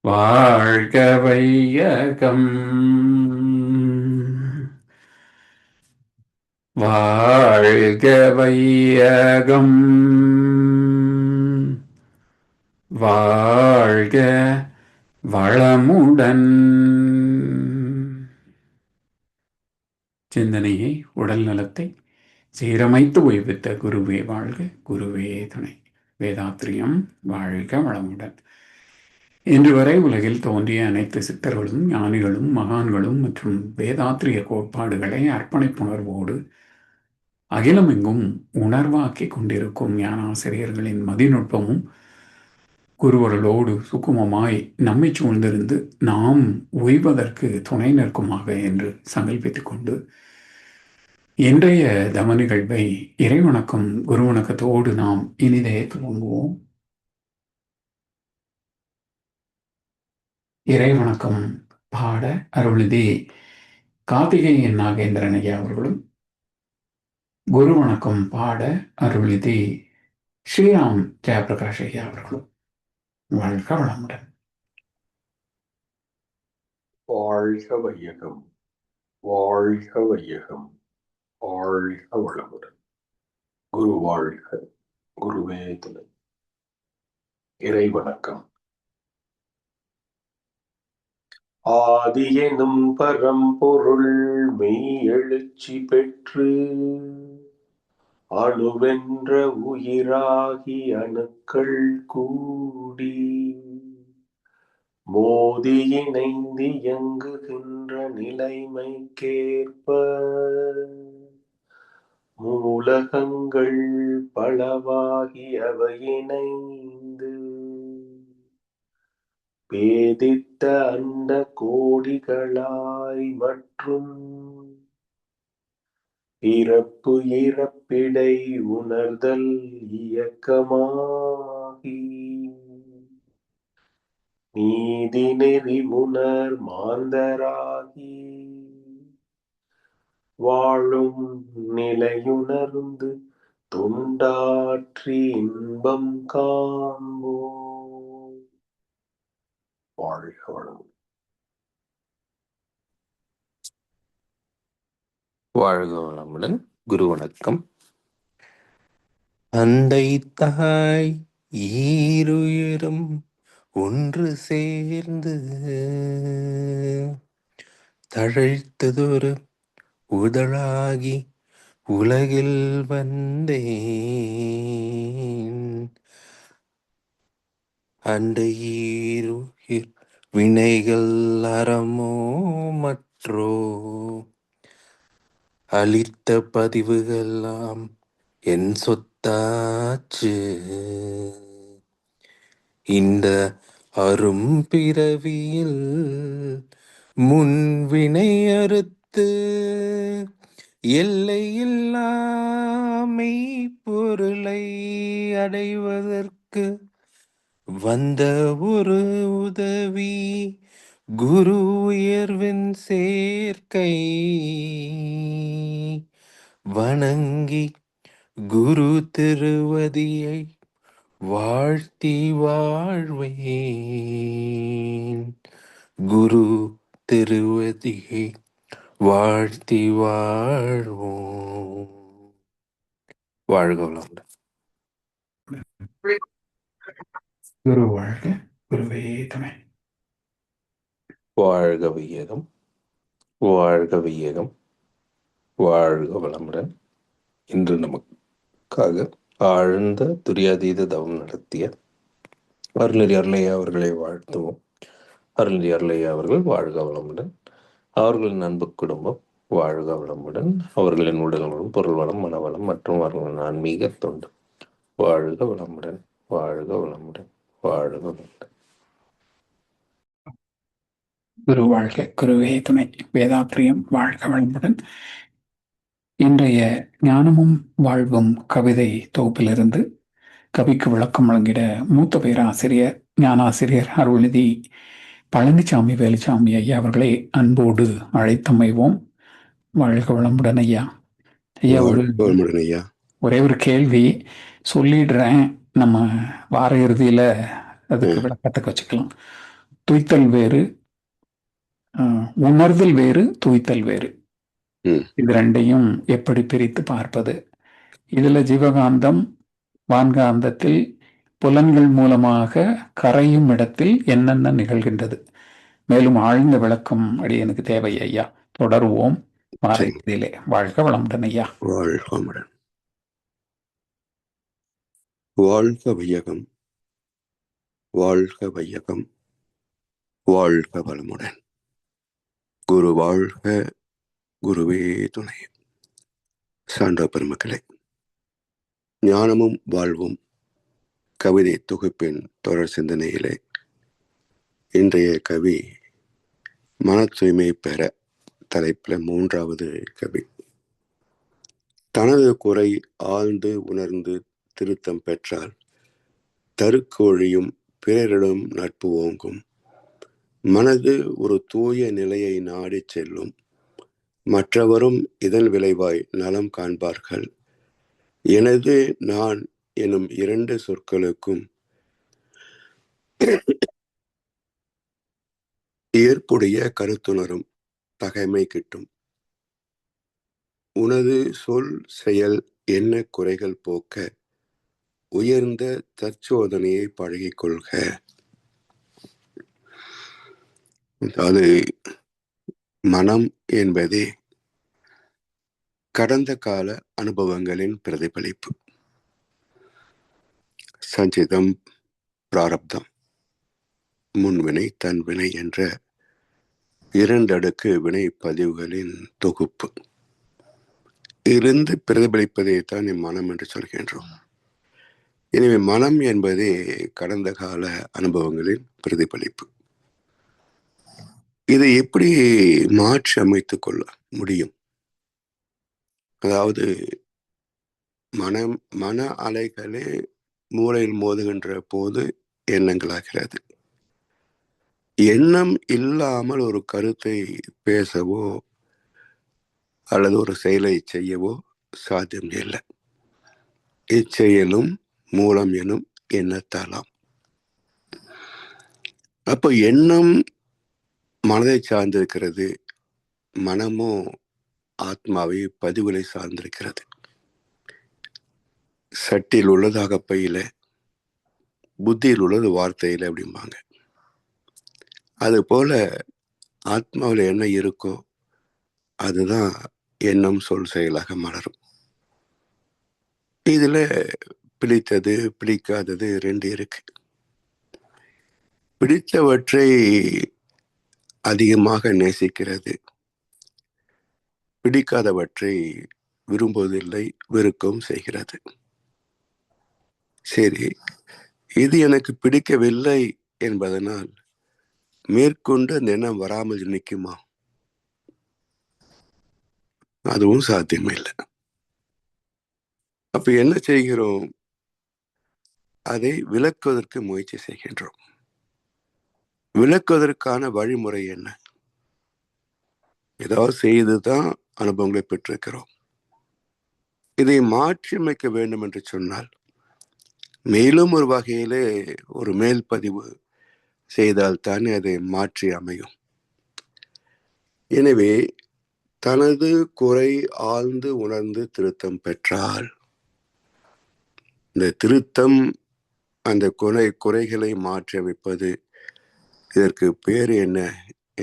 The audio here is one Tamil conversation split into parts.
வாழ்க வையகம் வாழ்க வையகம் வாழ்க வளமுடன். சிந்தனையை, உடல் நலத்தை சீரமைத்து ஓய்வித்த குருவே வாழ்க, குருவே துணை. வேதாத்திரியம் வாழ்க வளமுடன். இன்று வரை உலகில் தோன்றிய அனைத்து சித்தர்களும் ஞானிகளும் மகான்களும் மற்றும் வேதாத்திரிய கோட்பாடுகளை அர்ப்பணிப்புணர்வோடு அகிலமெங்கும் உணர்வாக்கிக் கொண்டிருக்கும் ஞானாசிரியர்களின் மதிநுட்பமும் குருவர்களோடு சுக்குமமாய் நம்மை சூழ்ந்திருந்து நாம் ஓய்வதற்கு துணை நிற்குமாக என்று சங்கல்பித்துக் கொண்டு இன்றைய தவ நிகழ்வை இறைவணக்கம் குருவணக்கத்தோடு நாம் இனிதே துவங்குவோம். இறைவணக்கம் பாட அருள்நிதி கார்த்திகேயன் நாகேந்திரன் ஐயா அவர்களும், குரு வணக்கம் பாட அருள்நிதி ஸ்ரீராம் ஜெயபிரகாஷ் ஐயா அவர்களும். வாழ்க வளமுடன். வாழ்க வையகம், வாழ்க வையகம், வாழ்க வளமுடன். குரு வாழ்க, குருவே துணை. இறை வணக்கம். ஆதி எனும் பரம்பொருள் மெய் எழுச்சி பெற்று அணுவென்ற உயிராகி அணுக்கள் கூடி மோதி இணைந்து இயங்குகின்ற நிலைமைக்கேற்ப மூலகங்கள் பலவாகி அவை இணைந்து பேதித்த அண்ட கோடிகளாய் மற்றும் பிறப்பு இறப்பிடை உணர்தல் இயக்கமாகி நீதி நெறி உணர் மாந்தராகி வாழும் நிலையுணர்ந்து தொண்டாற்றி இன்பம் காண்போ. வாழ்க வளமுடன். வாழ்க வளமுடன். குரு வணக்கம். அண்டை தாய் ஈருயிரும் ஒன்று சேர்ந்து தழைத்ததொரு உதழாகி உலகில் வந்தேன். அண்டை ஈருயிர் வினைகள் அறமோ மற்றோ அளித்த பதிவுகளாம் என் சொத்தாச்சு. இந்த அரும் பிறவியில் முன்வினை அறுத்து எல்லையில்லாமை பொருளை அடைவதற்கு வந்த ஒரு உதவி குரு உயர்வின் சேர்க்கை. வணங்கி குரு திருவதியை வாழ்த்தி வாழ்வேன். குரு திருவதியை வாழ்த்தி வாழ்வோம். வாழ்க வளமுடன். குரு வாழ்க, குருவே துணை. வாழ்க வையகம், வாழ்க வையகம், வாழ்க வளமுடன். இன்று நமக்காக ஆழ்ந்த துரியாதீத தவம் நடத்திய அருள்நெறி அருளையா அவர்களை வாழ்த்துவோம். அருள்நெறி அருளையா அவர்கள் வாழ்க வளமுடன். அவர்களின் அன்பு குடும்பம் வாழ்க வளமுடன். அவர்களின் உடல் வளம், பொருள் வளம், மனவளம் மற்றும் அவர்களின் ஆன்மீக தொண்டு வாழ்க வளமுடன். வாழ்க வளமுடன். வாழ்க வளமுடன். குரு வாழ்க, குருவே துணை. வேதாத்திரியம் வாழ்க வளமுடன். இன்றைய ஞானமும் வாழ்வும் கவிதை தொகுப்பிலிருந்து கவிக்கு விளக்கம் வழங்கிட மூத்த பேராசிரியர் ஞானாசிரியர் அருள்நிதி பழனிசாமி வேலுசாமி ஐயா அவர்களை அன்போடு அழைத்தமைவோம். வாழ்க வளமுடன் ஐயா. ஐயா, ஒரே ஒரு கேள்வி சொல்லிடுறேன், நம்ம வார இறுதியில அதுக்கு விளக்கத்துக்கு வச்சுக்கலாம். துய்த்தல் வேறு, உணர்தல் வேறு, துய்த்தல் வேறு. இது ரெண்டையும் எப்படி பிரித்து பார்ப்பது? இதுல ஜீவகாந்தம் வான்காந்தத்தில் புலன்கள் மூலமாக கரையும் இடத்தில் என்னென்ன நிகழ்கின்றது? மேலும் ஆழ்ந்த விளக்கம் அடியனுக்கு தேவை ஐயா. தொடருவோம் வாரத்திலே. வாழ்க வளமுடன் ஐயா. வாழ்க வளமுடன். வாழ்க வையகம், வாழ்க வையகம், வாழ்க வளமுடன். குரு வாழ்க, குருவே துணை. சான்ற பெருமக்களே, ஞானமும் வாழ்வும் கவிதை தொகுப்பின் தொடர் சிந்தனையிலே இன்றைய கவி மன தூய்மை பெற தலைப்பில் 3வது கவி. தனது குறை ஆழ்ந்து உணர்ந்து திருத்தம் பெற்றால் தருக்கோழியும் பிறரிடம் நட்பு ஓங்கும். மனது ஒரு தூய நிலையை நாடி செல்லும். மற்றவரும் இதன் விளைவாய் நலம் காண்பார்கள். எனது நான் எனும் 2 சொற்களுக்கும் ஏற்புடைய கருத்துணரும் தகைமை கிட்டும். உனது சொல் செயல் என்ன குறைகள் போக்க உயர்ந்த தற்சோதனையை பழகிக் கொள்க. அதாவது மனம் என்பதே கடந்த கால அனுபவங்களின் பிரதிபலிப்பு. சஞ்சிதம், பிராரப்தம், முன்வினை, தன்வினை என்ற 2 அடுக்கு வினை பதிவுகளின் தொகுப்பு. இருந்து பிரதிபலிப்பதை தான் மனம் என்று சொல்கின்றோம். எனவே மனம் என்பதே கடந்த கால அனுபவங்களின் பிரதிபலிப்பு. இதை எப்படி மாற்றி அமைத்துக் கொள்ள முடியும்? அதாவது மன அலைகளே மூளையில் மோதுகின்ற போது எண்ணங்களாகிறது. எண்ணம் இல்லாமல் ஒரு கருத்தை பேசவோ அல்லது ஒரு செயலை செய்யவோ சாத்தியம் இல்லை. இச்செயலும் மூலம் எனும் எண்ணத்தாலாம். அப்போ எண்ணம் மனதை சார்ந்திருக்கிறது, மனமோ ஆத்மாவை பதிவுகளை சார்ந்திருக்கிறது. சட்டியில் உள்ளது அகப்பையில, புத்தியில் உள்ளது வார்த்தையில அப்படிம்பாங்க. அது போல ஆத்மாவில் என்ன இருக்கோ அதுதான் எண்ணம் சொல் செயலாக மலரும். இதுல பிடித்தது பிடிக்காதது 2 இருக்கு. பிடித்தவற்றை அதிகமாக நேசிக்கிறது, பிடிக்காதவற்றை விரும்புவதில்லை, வெறுக்கவும் செய்கிறது. சரி, இது எனக்கு பிடிக்கவில்லை என்பதனால் மேற்கொண்டு அந்த எண்ணம் வராமல் நிற்குமா? அதுவும் சாத்தியமில்லை. அப்ப என்ன செய்கிறோம்? அதை விளக்குவதற்கு முயற்சி செய்கின்றோம். விளக்குவதற்கான வழிமுறை என்ன? ஏதாவது செய்துதான் அனுபவங்களை பெற்றிருக்கிறோம். இதை மாற்றி அமைக்க வேண்டும் என்று சொன்னால் மேலும் ஒரு வகையிலே ஒரு மேல் பதிவு செய்தால் தானே அதை மாற்றி அமையும். எனவே தனது குறை ஆழ்ந்து உணர்ந்து திருத்தம் பெற்றால், இந்த திருத்தம் அந்த குறைகளை மாற்றி அமைப்பது, இதற்கு பேர் என்ன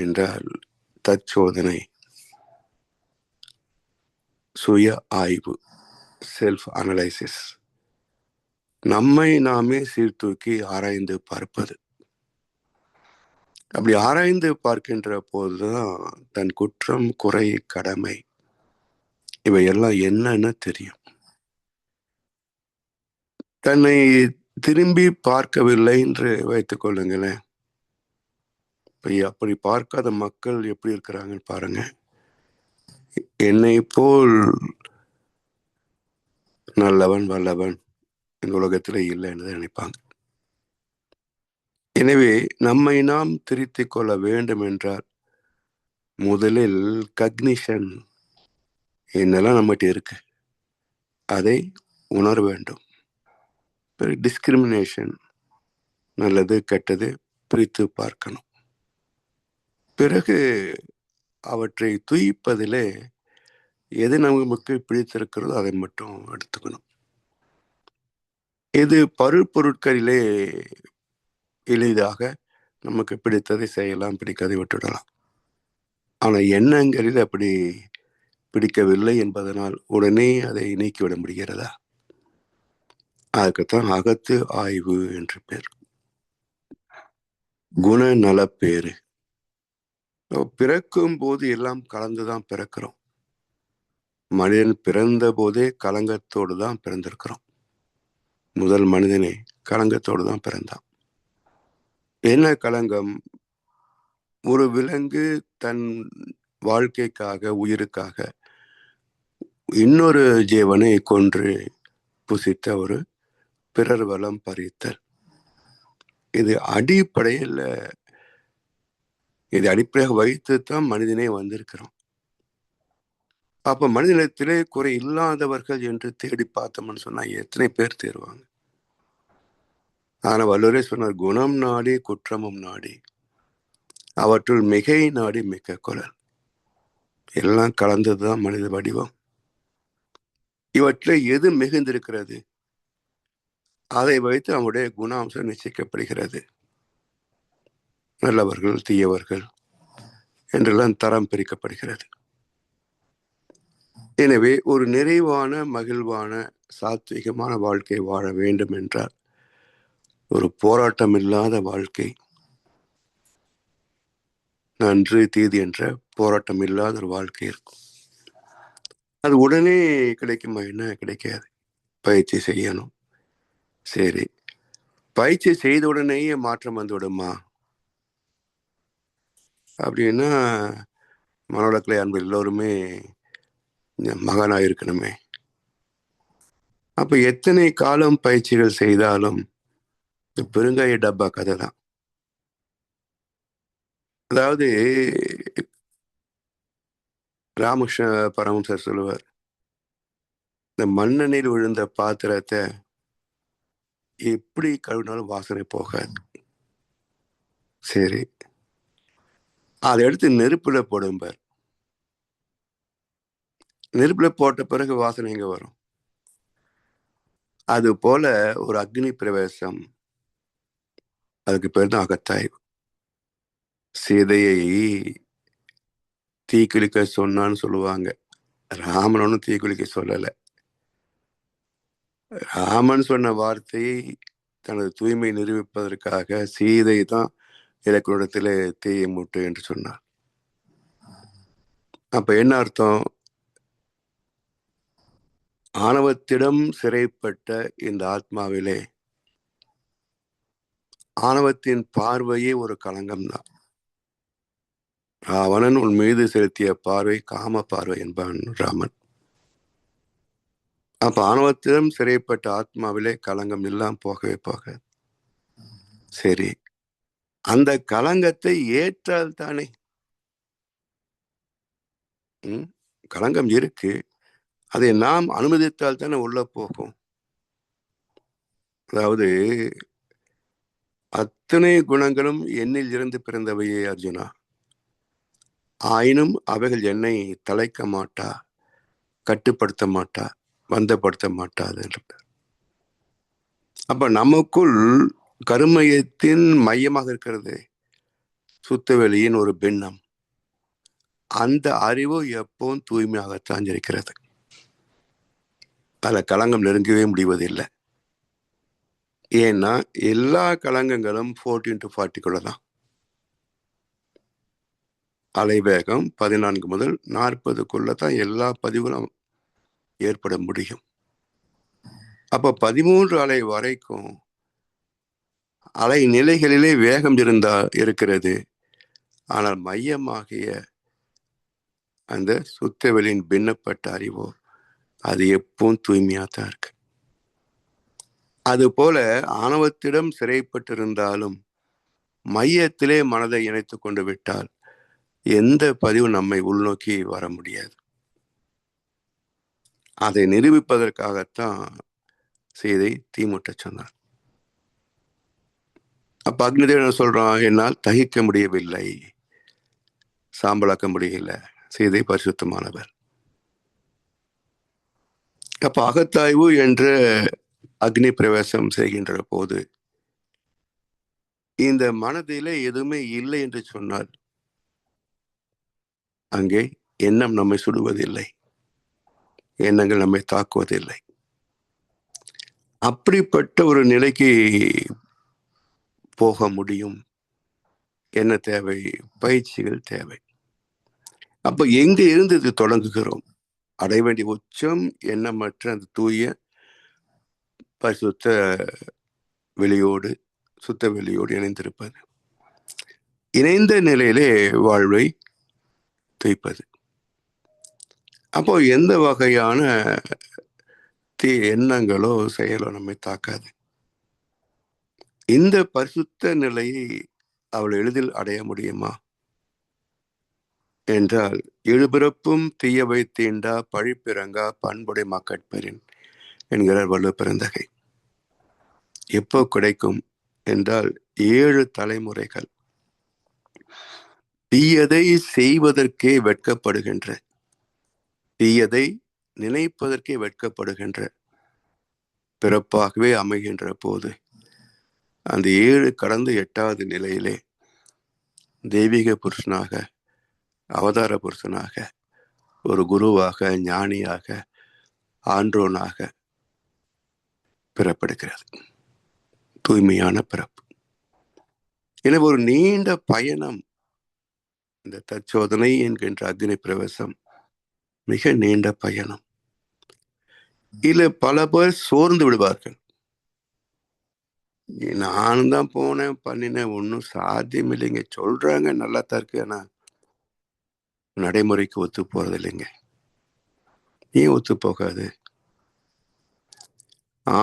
என்றால் தற்சோதனை, சுய ஆய்வு, செல்ஃப் அனலைசிஸ். நம்மை நாமே சீர்தூக்கி ஆராய்ந்து பார்ப்பது. அப்படி ஆராய்ந்து பார்க்கின்ற போதுதான் தன் குற்றம், குறை, கடமை இவையெல்லாம் என்னன்னு தெரியும். தன்னை திரும்பி பார்க்கவில்லை என்று வைத்துக் கொள்ளுங்களேன். அப்படி பார்க்காத மக்கள் எப்படி இருக்கிறாங்கன்னு பாருங்க. என்னை போல் நல்லவன் வல்லவன் இந்த உலகத்துல இல்லைன்னு நினைப்பாங்க. எனவே நம்மை நாம் திருத்திக் கொள்ள வேண்டும் என்றால் முதலில் கக்னிஷன், என்னெல்லாம் நம்மகிட்ட இருக்கு அதை உணர வேண்டும். டிஸ்கிரிமினேஷன், நல்லது கெட்டது பிரித்து பார்க்கணும். பிறகு அவற்றை துய்ப்பதிலே எது நமக்கு பிடித்திருக்கிறதோ அதை மட்டும் எடுத்துக்கணும். இது பருப்பொருட்களிலே எளிதாக நமக்கு பிடித்ததை செய்யலாம், பிடிக்காதை விட்டுடலாம். ஆனால் எண்ணங்களில் அப்படி பிடிக்கவில்லை என்பதனால் உடனே அதை நீக்கிவிட முடிகிறதா? அதுக்குத்தான் அகத்து ஆய்வு என்று பேர், குணநலப்பேறு. பிறக்கும் போது எல்லாம் கலந்துதான் பிறக்கிறோம். மனிதன் பிறந்த போதே கலங்கத்தோடு தான் பிறந்திருக்கிறோம். முதல் மனிதனே கலங்கத்தோடு தான் பிறந்தான். என்ன கலங்கம்? ஒரு விலங்கு தன் வாழ்க்கைக்காக, உயிருக்காக இன்னொரு ஜீவனை கொன்று புசித்த ஒரு பிறர் வளம் பறித்தல். இது அடிப்படையாக வைத்து தான் மனிதனே வந்திருக்கிறோம். அப்ப மனிதனிடத்திலே குறை இல்லாதவர்கள் என்று தேடி பார்த்தோம்னு சொன்னா எத்தனை பேர் தேர்வாங்க? ஆனா வள்ளுவரே சொன்னார், குணம் நாடி குற்றமும் நாடி அவற்றுள் மிகை நாடி மிக்க குரல். எல்லாம் கலந்ததுதான் மனித வடிவம். இவற்றை எது மிகுந்திருக்கிறது அதை வைத்து அவனுடைய குணாம்சம் நிச்சயிக்கப்படுகிறது. நல்லவர்கள், தீயவர்கள் என்றெல்லாம் தரம் பிரிக்கப்படுகிறது. எனவே ஒரு நிறைவான, மகிழ்வான, சாத்விகமான வாழ்க்கை வாழ வேண்டும் என்றால் ஒரு போராட்டம் இல்லாத வாழ்க்கை, நன்று தீது என்ற போராட்டம் இல்லாத ஒரு வாழ்க்கை இருக்கும். அது உடனே கிடைக்குமா? என்ன கிடைக்காது. பயிற்சி செய்யணும். சரி, பயிற்சி செய்த உடனேயே மாற்றம் வந்து விடுமா அப்படின்னா, மனவளக்கலை அன்பு எல்லோருமே மகனாக இருக்கணுமே. அப்ப எத்தனை காலம் பயிற்சிகள் செய்தாலும் பெருங்காய டப்பா கதை தான். அதாவது ராமகிருஷ்ண பரமஹம்சர் சொல்லுவார், இந்த மண்ணெண்ணெயில் விழுந்த பாத்திரத்தை எப்படி கழுவினாலும் வாசனை போகாது. சரி, அதை எடுத்து நெருப்புல போடும்பார். நெருப்புல போட்ட பிறகு வாசனை எங்க வரும்? அது போல ஒரு அக்னி பிரவேசம், அதுக்கு பேர் தான் அகத்தாய்வு. சீதையை தீக்குளிக்க சொன்னான்னு சொல்லுவாங்க. ராமன் ஒன்னும் தீக்குளிக்க சொல்லல. ராமன் சொன்ன வார்த்தையை தனது தூய்மை நிரூபிப்பதற்காக சீதை தான் இலக்கணத்திலே தீயை மூட்டு என்று சொன்னார். அப்ப என்ன அர்த்தம்? ஆணவத்திடம் சிறைப்பட்ட இந்த ஆத்மாவிலே ஆணவத்தின் பார்வையே ஒரு களங்கம் தான். ராவணன் உன் மீது செலுத்திய பார்வை காம பார்வை என்பான் ராமன். அப்ப ஆணவத்திடம் சிறைப்பட்ட ஆத்மாவிலே களங்கம் எல்லாம் போகவே போக. சரி, அந்த களங்கத்தை ஏற்றால் தானே. களங்கம் இருக்கு, அதை நாம் அனுமதித்தால் தானே உள்ள போகும். அதாவது அத்தனை குணங்களும் என்னில் இருந்து பிறந்தவையே அர்ஜுனா, ஆயினும் அவைகள் என்னை தலைக்க மாட்டா, கட்டுப்படுத்த மாட்டா, பந்தப்படுத்த மாட்டாது. அப்ப நமக்குள் கருமையத்தின் மையமாக இருக்கிறது சுத்தவெளியின் ஒரு பின்னம். அந்த அறிவு எப்பவும் தூய்மையாகத்தான் இருக்கிறது. அதில் களங்கம் நெருங்கவே முடிவதில்லை. ஏன்னா எல்லா களங்கங்களும் 14 to 40 தான். அலைவேகம் 14 முதல் 40 தான் எல்லா பதிவுகளும் ஏற்பட முடியும். அப்ப 13 அலை வரைக்கும் அலை நிலைகளிலே வேகம் இருக்கிறது. ஆனால் மையமாகிய அந்த சுத்தவெளியின் பின்னப்பட்ட அறிவோ அது எப்பவும் தூய்மையாத்தான் இருக்கு. அது போல ஆணவத்திடம் சிறைப்பட்டிருந்தாலும் மையத்திலே மனதை இணைத்து கொண்டு விட்டால் எந்த பதிவு நம்மை உள்நோக்கி வர முடியாது. அதை நிரூபிப்பதற்காகத்தான் சீதை தீமூட்ட சொன்னார். அப்ப அக்னிதேவன் சொல்றான், என்னால் தகிக்க முடியவில்லை, சாம்பலாக்க முடியல. சீதை பரிசுத்தமானவர். அப்ப அகத்தாய்வு என்ற அக்னி பிரவேசம் செய்கின்ற போது இந்த மனதிலே எதுவுமே இல்லை என்று சொன்னால் அங்கே எண்ணம் நம்மை சுடுவதில்லை, எண்ணங்கள் நம்மை தாக்குவதில்லை. அப்படிப்பட்ட ஒரு நிலைக்கு போக முடியும். என்ன தேவை? பயிற்சிகள் தேவை. அப்ப எங்க இருந்து இது தொடங்குகிறோம்? அடைய வேண்டிய உச்சம் எண்ணமற்ற அந்த தூய பரிசுத்த வெளியோடு, சுத்த வெளியோடு இணைந்திருப்பது, இணைந்த நிலையிலே வாழ்வை துய்ப்பது. அப்போ எந்த வகையான எண்ணங்களோ செயலோ நம்மை தாக்காது. இந்த பரிசுத்த நிலையை அவள் எளிதில் அடைய முடியுமா என்றால், எழுபிறப்பும் தீயவை தீண்டா பழிப்பிறங்கா பண்புடை மக்கட்பெறின் என்கிறார் வள்ளுவ பெருந்தகை. எப்போ கிடைக்கும் என்றால் 7 தலைமுறைகள் தீயதை செய்வதற்கே வெட்கப்படுகின்ற, தீயதை நினைப்பதற்கே வெட்கப்படுகின்ற பிறப்பாகவே அமைகின்ற போது அந்த 7 கடந்து 8வது நிலையிலே தெய்வீக புருஷனாக, அவதார புருஷனாக, ஒரு குருவாக, ஞானியாக, ஆன்றோனாக பிறப்பெடுக்கிறது. தூய்மையான பிறப்பு. எனவே ஒரு நீண்ட பயணம். இந்த தற்சோதனை என்கின்ற அக்னி பிரவேசம் மிக நீண்ட பயணம். இல்ல பல பேர் சோர்ந்து விடுவார்கள். நானும் தான் போனேன், பண்ணினேன், ஒன்றும் சாத்தியம் இல்லைங்க. சொல்றாங்க நல்லா தான் இருக்கு, ஆனா நடைமுறைக்கு ஒத்து போறது இல்லைங்க. ஏன் ஒத்து போகாது?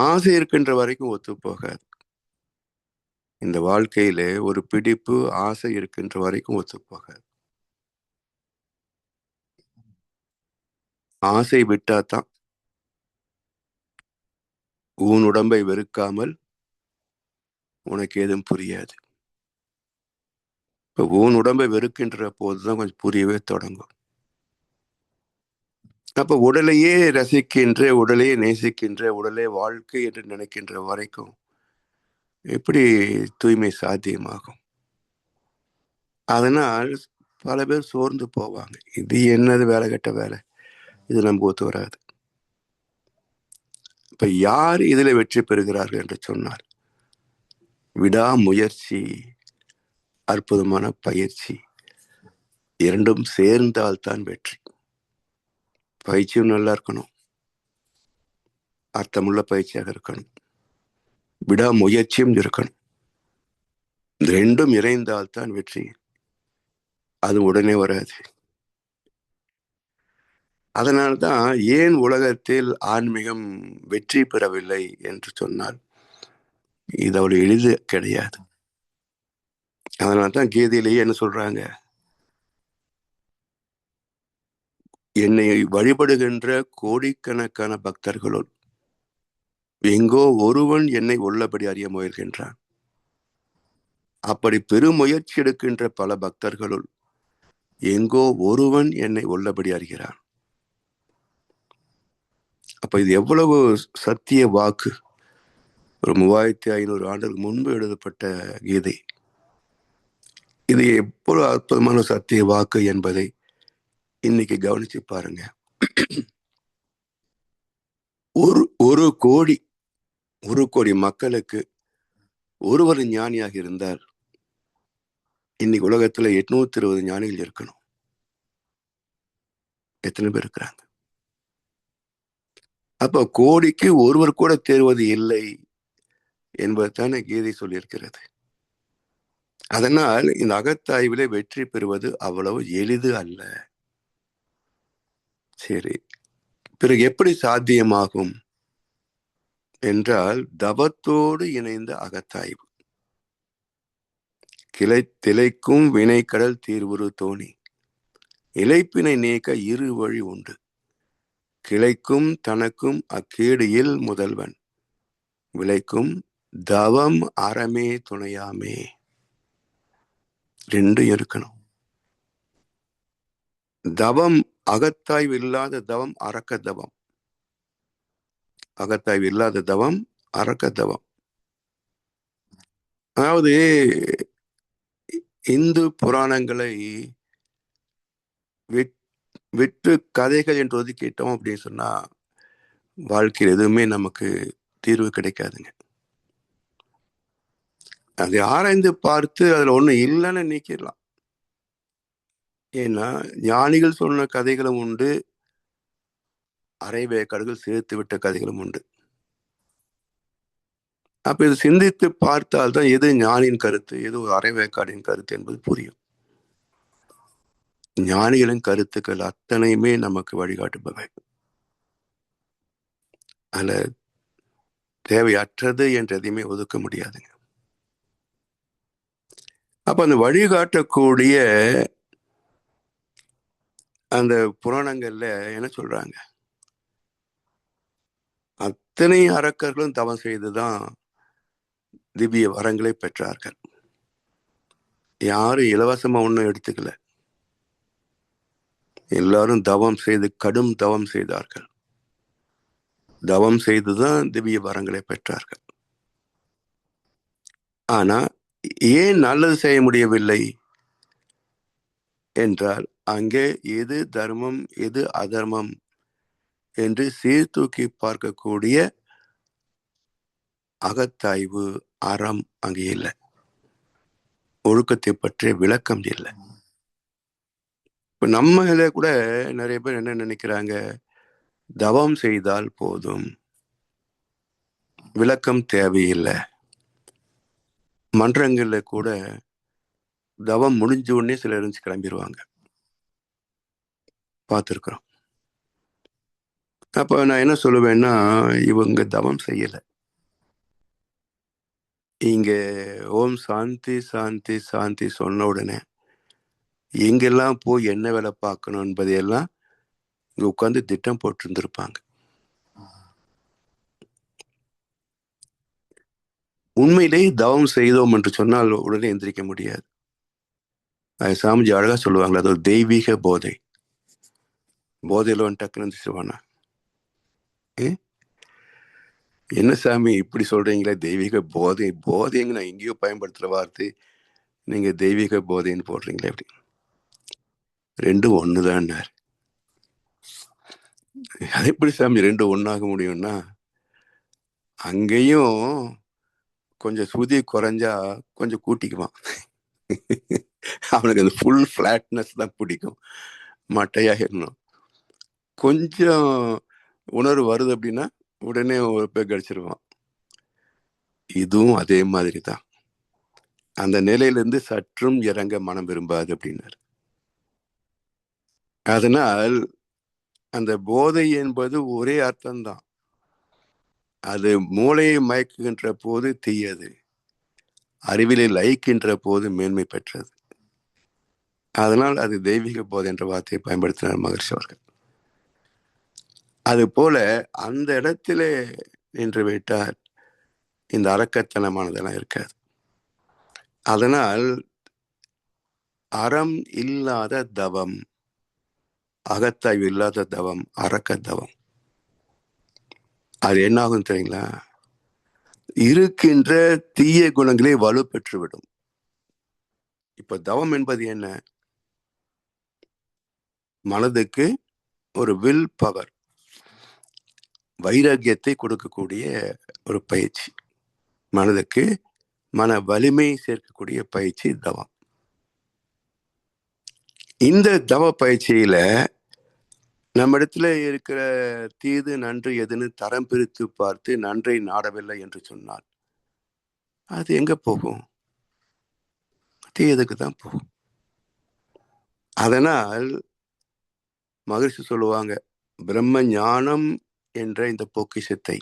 ஆசை இருக்கின்ற வரைக்கும் ஒத்து போகாது. இந்த வாழ்க்கையில ஒரு பிடிப்பு, ஆசை இருக்கின்ற வரைக்கும் ஒத்து போகாது. ஆசை விட்டாதான் உன் உடம்பை வெறுக்காமல் உனக்கு ஏதும் புரியாது. இப்ப உன் உடம்பை வெறுக்கின்ற போதுதான் கொஞ்சம் புரியவே தொடங்கும். அப்ப உடலையே ரசிக்கின்ற, உடலையே நேசிக்கின்ற, உடலே வாழ்க்கை என்று நினைக்கின்ற வரைக்கும் எப்படி தூய்மை சாத்தியமாகும்? அதனால் பல பேர் சோர்ந்து போவாங்க. இது என்னது வேலை கட்ட வேலை, இது நமக்கு ஒத்து வராது. இப்ப யார் இதுல வெற்றி பெறுகிறார்கள் என்று சொன்னார், விடாமுயற்சி, அற்புதமான பயிற்சி, இரண்டும் சேர்ந்தால்தான் வெற்றி. பயிற்சியும் நல்லா இருக்கணும், அர்த்தமுள்ள பயிற்சியாக இருக்கணும், விடாமுயற்சியும் இருக்கணும். இந்த ரெண்டும் இணைந்தால்தான் வெற்றி. அது உடனே வராது. அதனால்தான் ஏன் உலகத்தில் ஆன்மீகம் வெற்றி பெறவில்லை என்று சொன்னால், இது அவ்வளவு எளிது கிடையாது. அதனால்தான் கீதையிலேயே என்ன சொல்றாங்க, என்னை வழிபடுகின்ற கோடிக்கணக்கான பக்தர்களுள் எங்கோ ஒருவன் என்னை உள்ளபடி அறிய முயல்கின்றான். அப்படி பெருமுயற்சி எடுக்கின்ற பல பக்தர்களுள் எங்கோ ஒருவன் என்னை உள்ளபடி அறிகிறான். அப்ப இது எவ்வளவு சத்திய வாக்கு! ஒரு 3500 ஆண்டுகளுக்கு முன்பு எழுதப்பட்ட கீதை. இது எவ்வளவு அற்புதமான சத்திய வாக்கு என்பதை இன்னைக்கு கவனிச்சு பாருங்க. ஒரு கோடி மக்களுக்கு ஒருவர் ஞானியாக இருந்தால் இன்னைக்கு உலகத்துல 820 ஞானிகள் இருக்கணும். எத்தனை பேர் இருக்கிறாங்க? அப்ப கோடிக்கு ஒருவர் கூட தேர்வது இல்லை என்பதுதானே கீதை சொல்லியிருக்கிறது. அதனால் இந்த அகத்தாய்விலே வெற்றி பெறுவது அவ்வளவு எளிது அல்ல. சரி, பிறகு எப்படி சாத்தியமாகும் என்றால், தவத்தோடு இணைந்த அகத்தாய்வு. திளைக்கும் வினைக்கடல் தீர்வுறு தோணி, இளைப்பினை நீக்க 2 வழி உண்டு. கிளைக்கும் தனக்கும் அக்கேடியில் முதல்வன், விளைக்கும் தவம் அறமே துணையாமே. 2 இருக்கணும். தவம் அகத்தாய்வு இல்லாத தவம் அரக்க தவம். அகத்தாய்வு இல்லாத தவம் அரக்க தவம். அதாவது இந்து புராணங்களை விட்டு கதைகள் என்று ஒதுக்கிட்டோம் அப்படின்னு சொன்னா வாழ்க்கையில் எதுவுமே நமக்கு தீர்வு கிடைக்காதுங்க. அதை ஆராய்ந்து பார்த்து அதுல ஒண்ணு இல்லைன்னு நீக்கிடலாம். ஏன்னா ஞானிகள் சொன்ன கதைகளும் உண்டு, அரைவேக்காடுகள் சேர்த்து விட்ட கதைகளும் உண்டு. அப்ப இது சிந்தித்து பார்த்தால்தான் எது ஞானியின் கருத்து, எது ஒரு அரைவேக்காடின் கருத்து என்பது புரியும். ஞானிகளின் கருத்துக்கள் அத்தனையுமே நமக்கு வழிகாட்டுபவை. அதுல தேவையற்றது என்று எதையுமே ஒதுக்க முடியாதுங்க. அப்ப அந்த வழிகாட்டக்கூடிய அந்த புராணங்கள்ல என்ன சொல்றாங்க, அத்தனை அரக்கர்களும் தவம் செய்துதான் திவ்ய வரங்களை பெற்றார்கள். யாரும் இலவசமா ஒன்றும் எடுத்துக்கல. எல்லாரும் தவம் செய்து கடும் தவம் செய்தார்கள். தவம் செய்துதான் திவ்ய வரங்களை பெற்றார்கள். ஆனா ஏன் நல்லது செய்ய முடியவில்லை என்றால் அங்கே எது தர்மம் எது அதர்மம் என்று சீர்தூக்கி பார்க்கக்கூடிய அகத்தாய்வு அறம் அங்கே இல்லை. ஒழுக்கத்தை பற்றிய விளக்கம் இல்லை. இப்ப நம்ம இதில் கூட நிறைய பேர் என்ன நினைக்கிறாங்க, தவம் செய்தால் போதும், விளக்கம் தேவையில்லை. மன்றங்கள்ல கூட தவம் முடிஞ்ச உடனே சிலர் இருந்து கிளம்பிடுவாங்க, பார்த்துருக்குறோம். அப்ப நான் என்ன சொல்லுவேன்னா, இவங்க தவம் செய்யல. இங்க ஓம் சாந்தி சாந்தி சாந்தி சொன்ன உடனே எங்கெல்லாம் போய் என்ன வேலை பார்க்கணும் என்பதையெல்லாம் இங்க உட்கார்ந்து திட்டம் போட்டு இருந்திருப்பாங்க. உண்மையிலேயே தவம் செய்தோம் என்று சொன்னால் உடனே எந்திரிக்க முடியாது. அது சாமிஜி அழகா சொல்லுவாங்களே, அது ஒரு தெய்வீக போதை. போதையில டக்குன்னு எந்திரிச்சிருவானா, என்ன சாமி இப்படி சொல்றீங்களே, தெய்வீக போதை போதைங்க நான் எங்கேயோ பயன்படுத்துற வார்த்தை, நீங்க தெய்வீக போதைன்னு போடுறீங்களே அப்படி. ரெண்டும் ஒண்ணுதான். அது எப்படி சாமி ரெண்டும் ஒண்ணாக முடியும்னா, அங்கேயும் கொஞ்சம் சுதி குறைஞ்சா கொஞ்சம் கூட்டிக்குவான். அவனுக்கு அந்த ஃபுல் ஃபிளாட்னஸ் தான் பிடிக்கும், மட்டையாக இருக்கணும். கொஞ்சம் உணர்வு வருது அப்படின்னா உடனே ஒரு பேர் கடிச்சிருவான். இதுவும் அதே மாதிரி தான். அந்த நிலையிலிருந்து சற்றும் இறங்க மனம் விரும்பாது அப்படின்னாரு. அதனால் அந்த போதை என்பது ஒரே அர்த்தம்தான். அது மூளையை மயக்குகின்ற போது தீயது, அறிவிலை லயிக்கின்ற போது மேன்மை பெற்றது. அதனால் அது தெய்வீக போதை என்ற வார்த்தையை பயன்படுத்தினார் மகர்ஷி அவர்கள். அது போல அந்த இடத்திலே நின்று விட்டால் இந்த அரக்கத்தனமானதெல்லாம் இருக்காது. அதனால் அறம் இல்லாத தவம், அகத்தாய்வு இல்லாத தவம் அரக்க தவம். அது என்ன ஆகும் தெரியுங்களா, இருக்கின்ற தீய குணங்களை வலு பெற்றுவிடும். இப்ப தவம் என்பது என்ன, மனதுக்கு ஒரு வில் பவர், வைராக்கியத்தை கொடுக்கக்கூடிய ஒரு பயிற்சி, மனதுக்கு மன வலிமை சேர்க்கக்கூடிய பயிற்சி தவம். இந்த தவ பயிற்சியில நம்ம இடத்துல இருக்கிற தீது நன்று எதுன்னு தரம் பிரித்து பார்த்து நன்றை நாடவில்லை என்று சொன்னால் அது எங்க போகும், தீயதுக்கு தான் போகும். அதனால் மகிழ்ச்சி சொல்லுவாங்க, பிரம்ம ஞானம் என்ற இந்த பொக்கிஷத்தை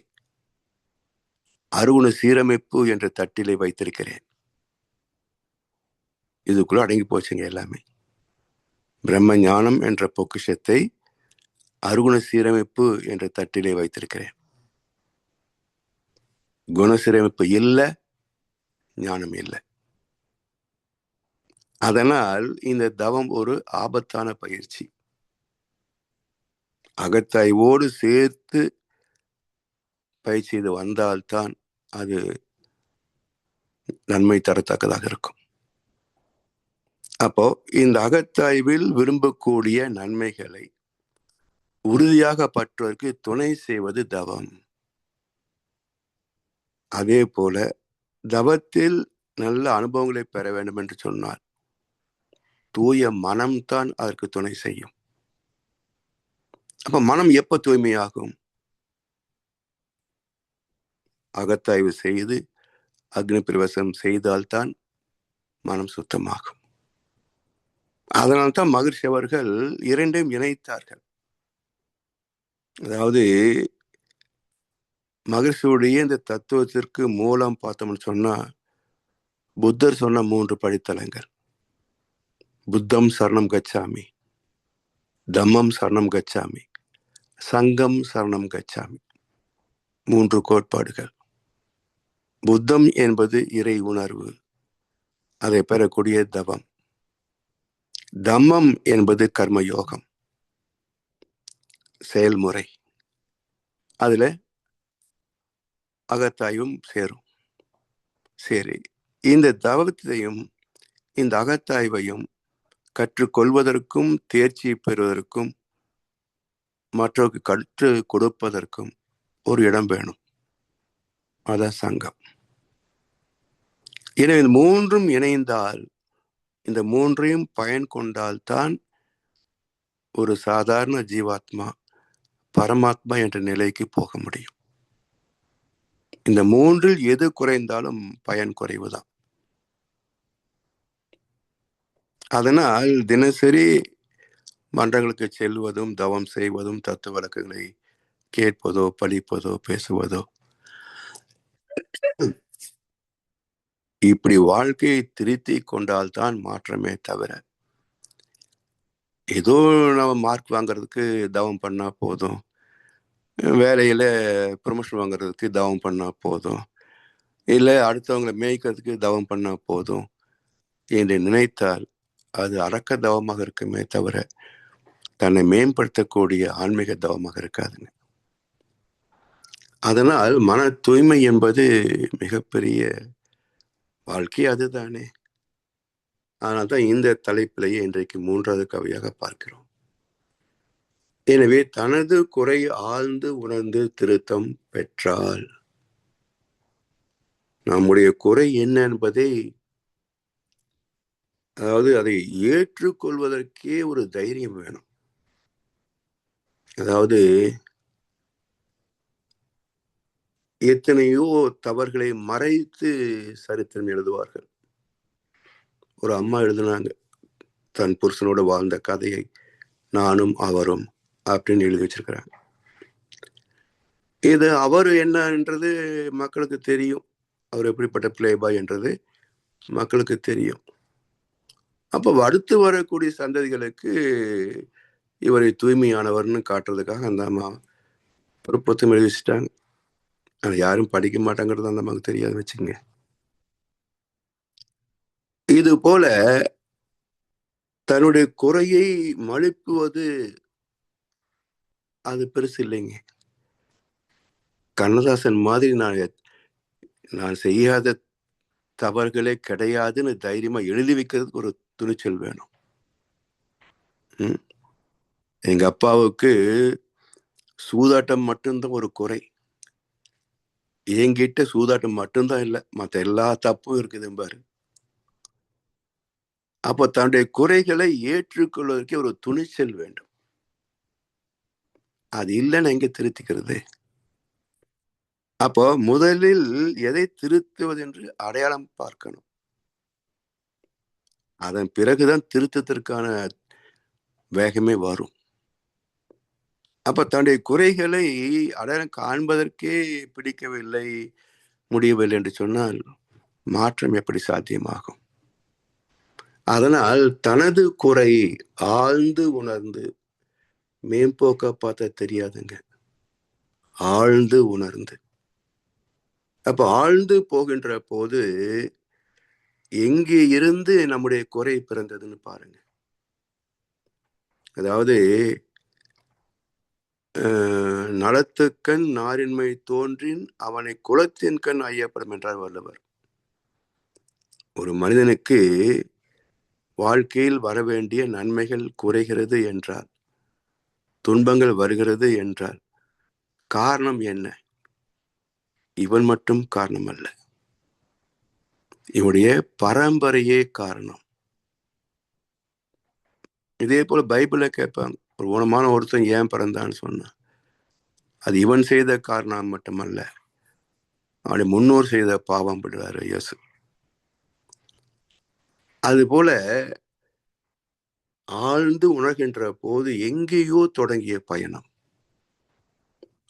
அருகுண சீரமைப்பு என்ற தட்டிலே வைத்திருக்கிறேன். இதுக்குள்ள அடங்கி போச்சுங்க எல்லாமே. பிரம்ம ஞானம் என்ற பொக்கிஷத்தை அருகுண சீரமைப்பு என்ற தட்டிலே வைத்திருக்கிறேன். குண சீரமைப்பு இல்லை, ஞானம் இல்லை. அதனால் இந்த தவம் ஒரு ஆபத்தான பயிற்சி. அகத்தாய்வோடு சேர்த்து பயிற்சி செய்து வந்தால்தான் அது நன்மை தரத்தக்கதாக இருக்கும். அப்போ இந்த அகத்தாய்வில் விரும்பக்கூடிய நன்மைகளை உறுதியாக பற்றுவதற்கு துணை செய்வது தவம். அதே போல தவத்தில் நல்ல அனுபவங்களை பெற வேண்டும் என்று சொன்னால் தூய மனம்தான் அதற்கு துணை செய்யும். அப்ப மனம் எப்ப தூய்மையாகும்? அகத்தாய்வு செய்து அக்னி பிரவேசம் செய்தால்தான் மனம் சுத்தமாகும். அதனால்தான் மகிழ்ச்சி அவர்கள் இரண்டையும் இணைத்தார்கள். அதாவது மகிழ்ச்சியுடைய இந்த தத்துவத்திற்கு மூலம் பார்த்தோம்னு சொன்னா புத்தர் சொன்ன 3 படித்தலங்கள்: புத்தம் சரணம் கச்சாமி, தம்மம் சரணம் கச்சாமி, சங்கம் சரணம் கச்சாமி. 3 கோட்பாடுகள். புத்தம் என்பது இறை உணர்வு, அதை பெறக்கூடிய தவம். தம்மம் என்பது கர்மயோகம், செயல்முறை. அதுல அகத்தாய்வும் சேரும். சரி, இந்த தவத்தையும் இந்த அகத்தாய்வையும் கற்றுக்கொள்வதற்கும் தேர்ச்சி பெறுவதற்கும் மற்றவருக்கு கற்றுக் கொடுப்பதற்கும் ஒரு இடம் வேணும். அதான் சங்கம். எனவே இந்த 3ம் இணைந்தால், இந்த 3ஐயும் பயன் கொண்டால்தான் ஒரு சாதாரண ஜீவாத்மா பரமாத்மா என்ற நிலைக்கு போக முடியும். இந்த 3இல் எது குறைந்தாலும் பயன் குறைவுதான். அதனால் தினசரி மன்றங்களுக்கு செல்வதும் தவம் செய்வதும் தத்துவ வழக்குகளை கேட்பதோ படிப்பதோ பேசுவதோ, இப்படி வாழ்க்கையை திருத்தி கொண்டால்தான் மாற்றமே தவிர ஏதோ நம்ம மார்க் வாங்குறதுக்கு தவம் பண்ணா போதும், வேலையில ப்ரமோஷன் வாங்குறதுக்கு தவம் பண்ணா போதும், இல்லை அடுத்தவங்களை மேய்க்கிறதுக்கு தவம் பண்ணா போதும் என்று நினைத்தால் அது அரக்க தவமாக இருக்குமே தவிர தன்னை மேம்படுத்தக்கூடிய ஆன்மீக தவமாக இருக்காதுங்க. அதனால் மன தூய்மை என்பது மிகப்பெரிய வாழ்க்கை, அதுதானே. அதனால்தான் இந்த தலைப்பிலேயே இன்றைக்கு 3வது கவியாக பார்க்கிறோம். எனவே தனது குறை ஆழ்ந்து உணர்ந்து திருத்தம் பெற்றால், நம்முடைய குறை என்ன என்பதை, அதாவது அதை ஏற்றுக்கொள்வதற்கே ஒரு தைரியம் வேணும். அதாவது எத்தனையோ தவறுகளை மறைத்து சரித்திரம் எழுதுவார்கள். ஒரு அம்மா எழுதினாங்க, தன் புருஷனோட வாழ்ந்த கதையை நானும் அவரும் அப்படின்னு எழுதி வச்சிருக்கிறாங்க. இது அவர் என்னன்றது மக்களுக்கு தெரியும், அவர் எப்படிப்பட்ட பிளேபாய் என்றது மக்களுக்கு தெரியும். அப்ப அடுத்து வரக்கூடிய சந்ததிகளுக்கு இவரை தூய்மையானவர்னு காட்டுறதுக்காக அந்த அம்மா ஒரு புத்தகம் எழுதி வச்சுட்டாங்க. அது யாரும் படிக்க மாட்டாங்கிறது அந்த அம்மாவுக்கு தெரியாது வச்சுங்க. இது போல தன்னுடைய குறையை மழுப்புவது அது பெருசு இல்லைங்க. கண்ணதாசன் மாதிரி நான் செய்யாத தவறுகளே கிடையாதுன்னு தைரியமா எழுதி வைக்கிறதுக்கு ஒரு துணிச்சல் வேணும். எங்க அப்பாவுக்கு சூதாட்டம் மட்டும்தான் ஒரு குறை, என்கிட்ட சூதாட்டம் மட்டும்தான் இல்லை, மற்ற எல்லா தப்பும் இருக்குது பாரு. அப்போ தன்னுடைய குறைகளை ஏற்றுக்கொள்வதற்கே ஒரு துணிச்சல் வேண்டும். அது இல்லைன்னு எங்க திருத்திக்கிறது? அப்போ முதலில் எதை திருத்துவது என்று அடையாளம் பார்க்கணும். அதன் பிறகுதான் திருத்தத்திற்கான வேகமே வரும். அப்ப தன்னுடைய குறைகளை அடையாளம் காண்பதற்கே பிடிக்கவில்லை, முடியவில்லை என்று சொன்னால் மாற்றம் எப்படி சாத்தியமாகும்? அதனால் தனது குறை ஆழ்ந்து உணர்ந்து, மேம்போக்க பார்த்தா தெரியாதுங்க, ஆழ்ந்து உணர்ந்து. அப்ப ஆழ்ந்து போகின்ற போது எங்கே இருந்து நம்முடைய குறை பிறந்ததுன்னு பாருங்க. அதாவது நலத்துக்கண் நாரின்மை தோன்றின் அவனை குலத்தின் கண் ஐயப்படும் என்றார் வள்ளுவர். ஒரு மனிதனுக்கு வாழ்க்கையில் வரவேண்டிய நன்மைகள் குறைகிறது என்றால், துன்பங்கள் வருகிறது என்றால் காரணம் என்ன? இவன் மட்டும் காரணம் அல்ல, இவனுடைய பரம்பரையே காரணம். இதே போல பைபிள கேட்பாங்க, ஒரு ஊனமான ஒருத்தன் ஏன் பிறந்தான்னு சொன்னான், அது இவன் செய்த காரணம் மட்டுமல்ல, அவனுடைய முன்னோர் செய்த பாவம் படுவார் இயேசு. அதுபோல ஆழ்ந்து உணர்கின்ற போது எங்கேயோ தொடங்கிய பயணம்,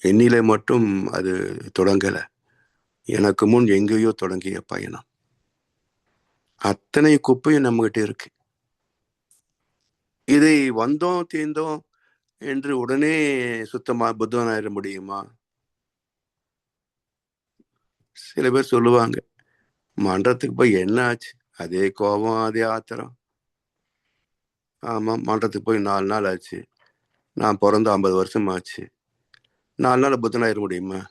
என்னிலே மட்டும் அது தொடங்கல, எனக்கு முன் எங்கேயோ தொடங்கிய பயணம். அத்தனை குப்பையும் நம்மகிட்ட இருக்கு. இதை வந்தோம் தீர்ந்தோம் என்று உடனே சுத்தமா புத்தனாயிட முடியுமா? சில பேர் சொல்லுவாங்க, மன்றத்துக்கு போய் என்ன ஆச்சு, அதே கோபம் அதே ஆத்திரம். ஆமா, மன்றத்துக்கு போய் 4 நாள் ஆச்சு, நான் பிறந்த 50 வருஷம் ஆச்சு, 4 நாள் புத்தனாயிட முடியுமா?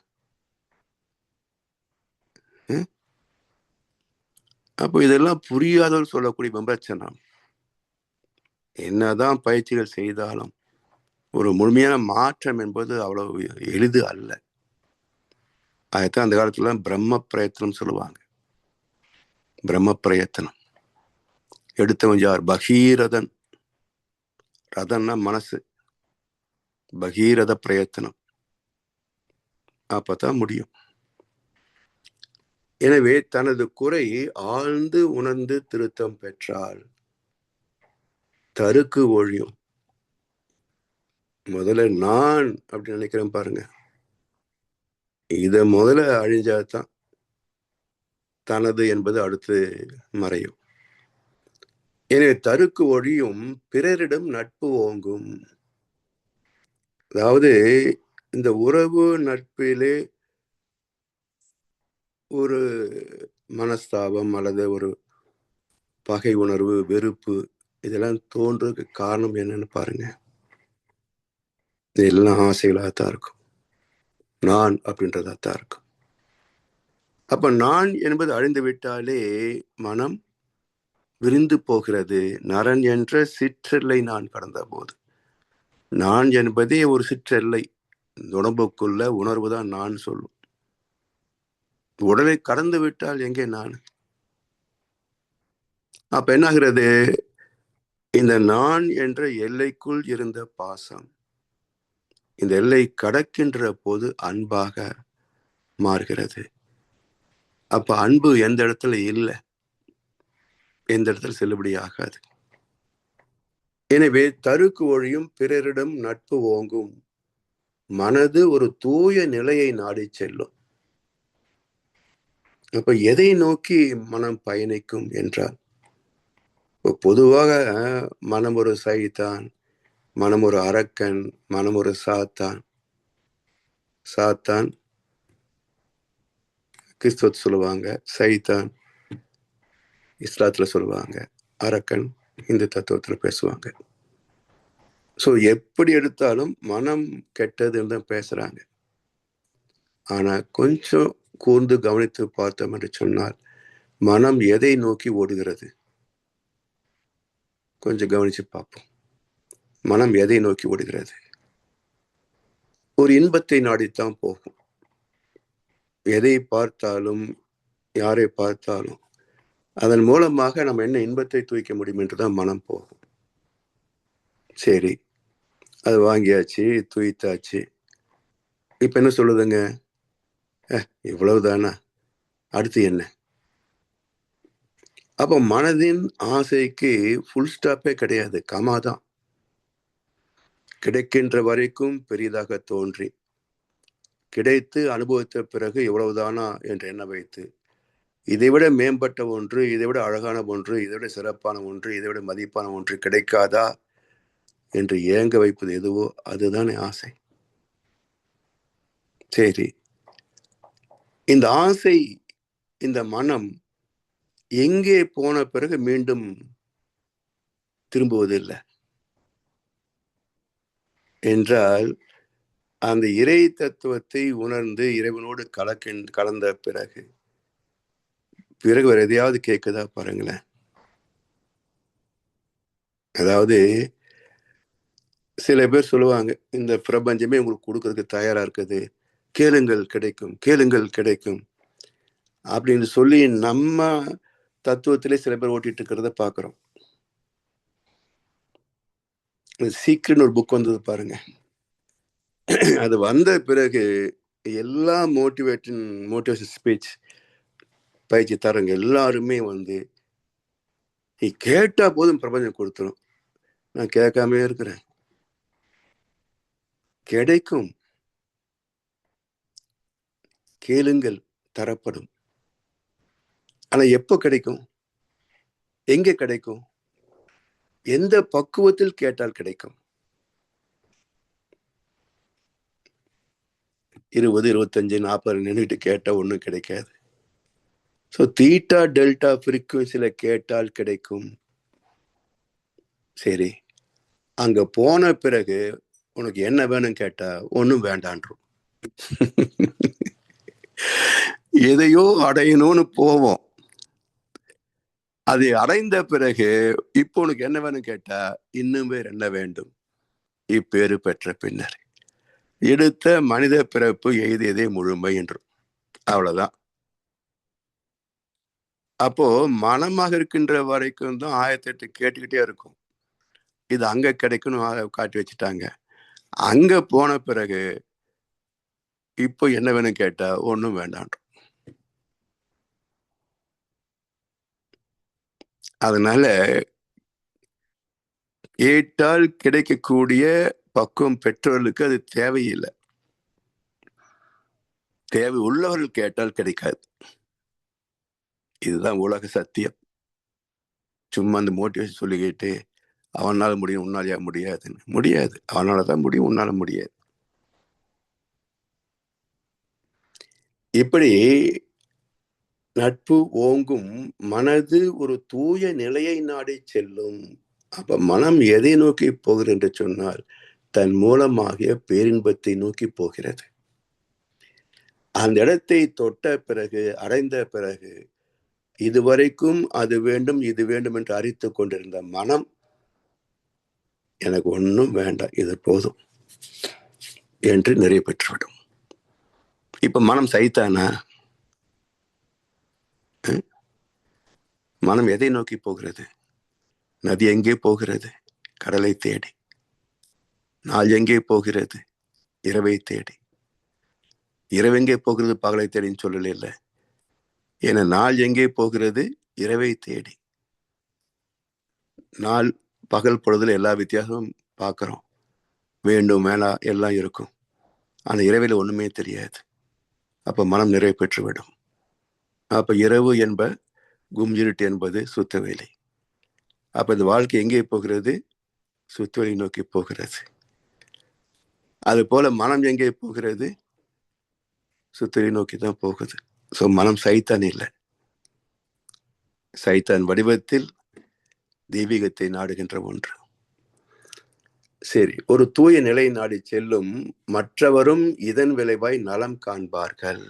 அப்போ இதெல்லாம் புரியாதவர்கள் சொல்லக்கூடிய விமர்சனம். என்னதான் பயிற்சிகள் செய்தாலும் ஒரு முழுமையான மாற்றம் என்பது அவ்வளவு எளிது அல்ல. அதைத்தான் அந்த காலத்துல பிரம்ம பிரயத்தனம் சொல்லுவாங்க. பிரம்ம பிரயத்தனம் எடுத்தவன் யார்? பகீரதன். ரதன்னா மனசு. பகீரத பிரயத்தனம், அப்பதான் முடியும். எனவே தனது குறை ஆழ்ந்து உணர்ந்து திருத்தம் பெற்றால் தருக்கு ஒழியும். முதல்ல நான் அப்படி நினைக்கிறேன் பாருங்க, இத முதல்ல அழிஞ்சாதான் தனது என்பது அடுத்து மறையும். எனவே தருக்கு ஒழியும், பிறரிடம் நட்பு ஓங்கும். அதாவது இந்த உறவு நட்பிலே ஒரு மனஸ்தாபம் அல்லது ஒரு பகை உணர்வு, வெறுப்பு, இதெல்லாம் தோன்றதுக்கு காரணம் என்னன்னு பாருங்க. இதெல்லாம் ஆசைகளாகத்தான் இருக்கும், நான் அப்படின்றதாத்தான் இருக்கும். அப்ப நான் என்பது அழிந்து விட்டாலே மனம் விரிந்து போகிறது. நரன் என்ற சிற்றெல்லை நான் கடந்த போது, நான் என்பதே ஒரு சிற்றெல்லை. உடம்புக்குள்ள உணர்வு தான் நான் சொல்லும். உடலை கடந்து விட்டால் எங்கே நான்? அப்ப என்ன ஆகிறது? இந்த நான் என்ற எல்லைக்குள் இருந்த பாசம் இந்த எல்லை கடக்கின்ற போது அன்பாக மாறுகிறது. அப்ப அன்பு எந்த இடத்துல இல்லை, எந்த இடத்துல செல்லுபடி ஆகாது. எனவே தருக்கு ஒழியும், பிறரிடம் நட்பு ஓங்கும். மனது ஒரு தூய நிலையை நாடி செல்லும். அப்ப எதை நோக்கி மனம் பயணிக்கும் என்றால், பொதுவாக மனம் ஒரு சைத்தான், மனம் ஒரு அரக்கன், மனம் ஒரு சாத்தான். சாத்தான் கிறிஸ்துவ சொல்லுவாங்க, சைத்தான் இஸ்லாத்துல சொல்லுவாங்க, அரக்கன் இந்து தத்துவத்துல பேசுவாங்க. ஸோ எப்படி எடுத்தாலும் மனம் கெட்டதுன்னு தான் பேசுறாங்க. ஆனா கொஞ்சம் கூர்ந்து கவனித்து பார்த்தோம் என்று சொன்னால், மனம் எதை நோக்கி ஓடுகிறது? கொஞ்சம் கவனிச்சு பார்ப்போம். மனம் எதை நோக்கி ஓடுகிறது? ஒரு இன்பத்தை நாடித்தான் போகும். எதை பார்த்தாலும், யாரை பார்த்தாலும் அதன் மூலமாக நம்ம என்ன இன்பத்தை தூக்க முடியும் என்றுதான் மனம் போகும். சரி, அது வாங்கியாச்சு, தூய்த்தாச்சு. இப்ப என்ன சொல்லுதுங்க? இவ்வளவுதானா, அடுத்து என்ன? அப்ப மனதின் ஆசைக்கு ஃபுல் ஸ்டாப்பே கிடையாது, கமாதான். கிடைக்கின்ற வரைக்கும் பெரிதாக தோன்றி, கிடைத்து அனுபவித்த பிறகு இவ்வளவுதானா என்று எண்ண வைத்து, இதைவிட மேம்பட்ட ஒன்று, இதைவிட அழகான ஒன்று, இதைவிட சிறப்பான ஒன்று, இதைவிட மதிப்பான ஒன்று கிடைக்காதா என்று ஏங்க வைப்பது எதுவோ அதுதானே ஆசை. சரி, இந்த ஆசை, இந்த மனம் எங்கே போன பிறகு மீண்டும் திரும்புவதில்லை என்றால், அந்த இறை தத்துவத்தை உணர்ந்து இறைவனோடு கலந்த பிறகு வேற எதையாவது கேட்குதா பாருங்களேன். அதாவது சில பேர் சொல்லுவாங்க, இந்த பிரபஞ்சமே உங்களுக்கு கொடுக்கறதுக்கு தயாரா இருக்குது, கேளுங்கள் கிடைக்கும், கேளுங்கள் கிடைக்கும் அப்படின்னு சொல்லி நம்ம தத்துவத்திலே சில பேர் ஓட்டிட்டு இருக்கிறத பாக்குறோம். சீக்ரெட் ஒரு புக் வந்தது பாருங்க. அது வந்த பிறகு எல்லா மோட்டிவேஷன் ஸ்பீச் பயிற்சி தரங்க எல்லாருமே நீ கேட்டா போதும் பிரபஞ்சம் கொடுத்துரும். நான் கேட்காம இருக்கிறேன். கிடைக்கும், கேளுங்கள் தரப்படும். ஆனா எப்போ கிடைக்கும், எங்க கிடைக்கும், எந்த பக்குவத்தில் கேட்டால் கிடைக்கும்? 20, 25, 40 நின்றுட்டு கேட்டா ஒண்ணும் கிடைக்காது. ஸோ தீட்டா டெல்டா ஃப்ரீக்குவன்சில கேட்டால் கிடைக்கும். சரி, அங்க போன பிறகு உனக்கு என்ன வேணும் கேட்டா ஒன்றும் வேண்டான்றோம். எதையோ அடையணும்னு போவோம். அதை அடைந்த பிறகு இப்போ உனக்கு என்ன வேணும் கேட்டா இன்னும் வேறு என்ன வேண்டும், இப்பேறு பெற்ற பின்னர் எடுத்த மனித பிறப்பு எய்தியதே முழுமை என்றும். அவ்வளவுதான். அப்போ மனமாக இருக்கின்ற வரைக்கும் தான் 1008 கேட்டுக்கிட்டே இருக்கும். இது அங்க கிடைக்கணும் காட்டி வச்சுட்டாங்க. அங்க போன பிறகு இப்போ என்ன வேணும் கேட்டா ஒன்றும் வேண்டாம். அதனால கேட்டால் கிடைக்கக்கூடிய பக்குவம் பெற்றவர்களுக்கு அது தேவையில்லை. தேவை உள்ளவர்கள் கேட்டால் கிடைக்காது. இதுதான் உலக சத்தியம். சும்மா அந்த மோட்டிவேஷன் சொல்லிக்கிட்டு அவனால முடியும் உன்னாலையா முடியாதுன்னு, முடியாது. அவனாலதான் முடியும், உன்னால முடியாது. இப்படி நட்பு ஓங்கும் மனது ஒரு தூய நிலையை நாடி செல்லும். அப்ப மனம் எதை நோக்கி போகிறது என்று சொன்னால் தன் மூலமாக பேரின்பத்தை நோக்கி போகிறது. அந்த இடத்தை தொட்ட பிறகு, அடைந்த பிறகு, இதுவரைக்கும் அது வேண்டும் இது வேண்டும் என்று அறித்து கொண்டிருந்த மனம் எனக்கு ஒன்றும் வேண்டாம், இது போதும் என்று நிறைவு பெற்றுவிடும். இப்ப மனம் சைத்தானா? மனம் எதை நோக்கி போகிறது? நதி எங்கே போகிறது? கடலை தேடி. நாள் எங்கே போகிறது? இரவை தேடி. இரவு எங்கே போகிறது? பகலை தேடின்னு சொல்லல இல்லை. ஏன்னா நாள் எங்கே போகிறது? இரவை தேடி. நாள் பகல் பொழுதுல எல்லா வித்தியாசமும் பார்க்கிறோம். வேண்டும் வேணா எல்லாம் இருக்கும். ஆனா இரவில் ஒண்ணுமே தெரியாது. அப்ப மனம் நிறைவு பெற்றுவிடும். அப்ப இரவு என்ப கும்ஜிருட்டு என்பது சுத்தவேலி. அப்ப இந்த வாழ்க்கை எங்கே போகிறது? சுத்தவேலி நோக்கி போகிறது. அது போல மனம் எங்கே போகிறது? சுத்தவேலி நோக்கி தான் போகுது. சோ மனம் சைத்தான் இல்லை. சைத்தான் வடிவத்தில் தெய்வீகத்தை நாடுகின்ற ஒன்று. சரி, ஒரு தூய நிலை நாடி செல்லும் மற்றவரும் இதன் விளைவாய் நலம் காண்பார்கள்.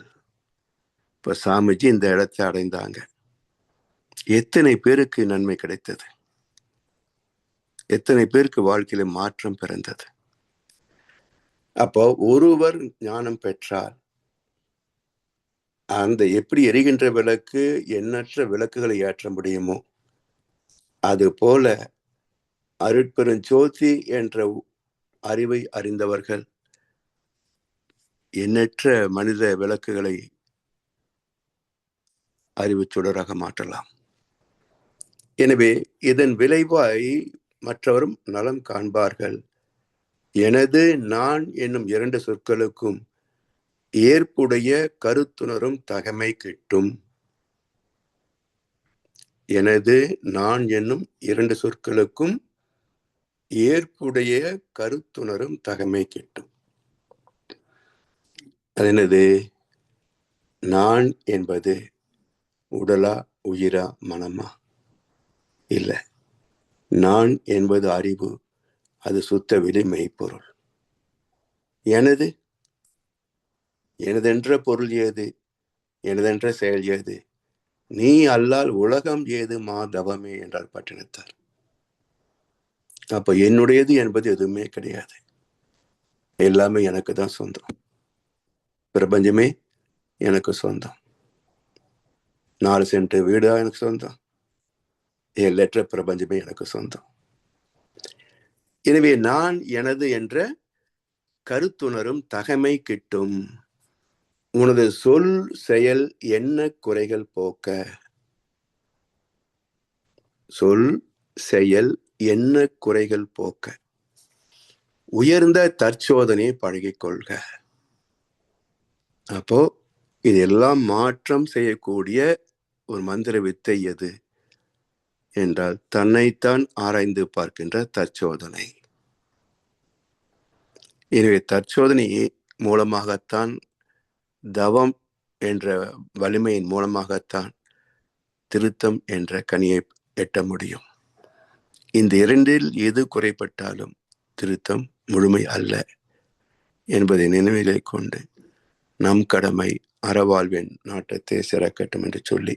இப்ப சாமிஜி இந்த இடத்தை அடைந்தாங்க. எத்தனை பேருக்கு நன்மை கிடைத்தது? எத்தனை பேருக்கு வாழ்க்கையில மாற்றம் பிறந்தது? அப்போ ஒருவர் ஞானம் பெற்றால் அந்த எப்படி எரிகின்ற விளக்கு எண்ணற்ற விளக்குகளை ஏற்ற முடியுமோ அது போல அருட்பெருஞ்சோதி என்ற அறிவை அறிந்தவர்கள் எண்ணற்ற மனித விளக்குகளை அறிவு சுடராக மாற்றலாம். எனவே இதன் விளைவாய் மற்றவரும் நலம் காண்பார்கள். எனது நான் என்னும் 2 சொற்களுக்கும் ஏற்புடைய கருத்துணரும் தகமை கிட்டும். எனது நான் என்னும் 2 சொற்களுக்கும் ஏற்புடைய கருத்துணரும் தகமை கிட்டும். அது என்னது? நான் என்பது உடலா, உயிரா, மனமா? இல்ல. நான் என்பது அறிவு. அது சுத்த வெளி மெய்ப்பொருள். எனது எனதென்ற பொருள் ஏது, எனதென்ற செயல் ஏது, நீ அல்லால் உலகம் ஏது மாதவமே என்றார் பட்டினத்தார். அப்ப என்னுடையது என்பது எதுவுமே கிடையாது, எல்லாமே எனக்கு தான் சொந்தம். பிரபஞ்சமே எனக்கு சொந்தம். 4 சென்ட் வீடா எனக்கு சொந்தம், எல்லையற்ற பிரபஞ்சமே எனக்கு சொந்தம். எனவே நான் எனது என்ற கருத்துணரும் தகமை கிட்டும். உனது சொல் செயல் என்ன குறைகள் போக்க. சொல் செயல் என்ன குறைகள் போக்க. உயர்ந்த தற்சோதனை பழகிக் கொள்க. அப்போ இதெல்லாம் மாற்றம் செய்யக்கூடிய ஒரு மந்திர வித்தை எது என்றால் தன்னைத்தான் ஆராய்ந்து பார்க்கின்ற தற்சோதனை. எனவே தற்சோதனை மூலமாகத்தான், தவம் என்ற வலிமையின் மூலமாகத்தான் திருத்தம் என்ற கனியை எட்ட முடியும். இந்த இரண்டில் எது குறைப்பட்டாலும் திருத்தம் முழுமை அல்ல என்பதை நினைவிலே கொண்டு நம் கடமை அறவாழ்வின் நாட்டத்தை சிறக்கட்டும் என்று சொல்லி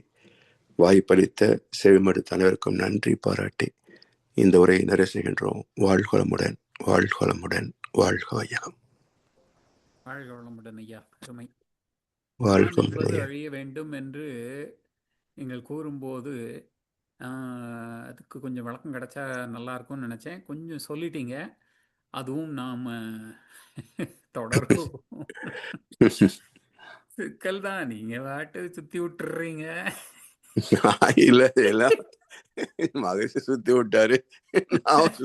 வாய்ப்பளித்த செவிமடுத்த அனைவருக்கும் நன்றி பாராட்டி இந்த உரையை நிறைவு செய்கின்றோம். வாழ்வளமுடன், வாழ்வளமுடன், வாழ்க வையகம். வாழ்க வளமுடன் ஐயா. அருமை. வாழ்க நான் என்பது வையகம். அழிய வேண்டும் என்று நீங்கள் கூறும்போது அதுக்கு கொஞ்சம் விளக்கம் கிடைச்சா நல்லா இருக்கும்னு நினைச்சேன். கொஞ்சம் சொல்லிட்டீங்க. அதுவும் நாம தொடரும். சிக்கல் தான், நீங்க பாட்டு சுத்தி விட்டுறீங்க. இல்ல, எல்லாம் மகேஷ் சுத்தி விட்டாரு, நான்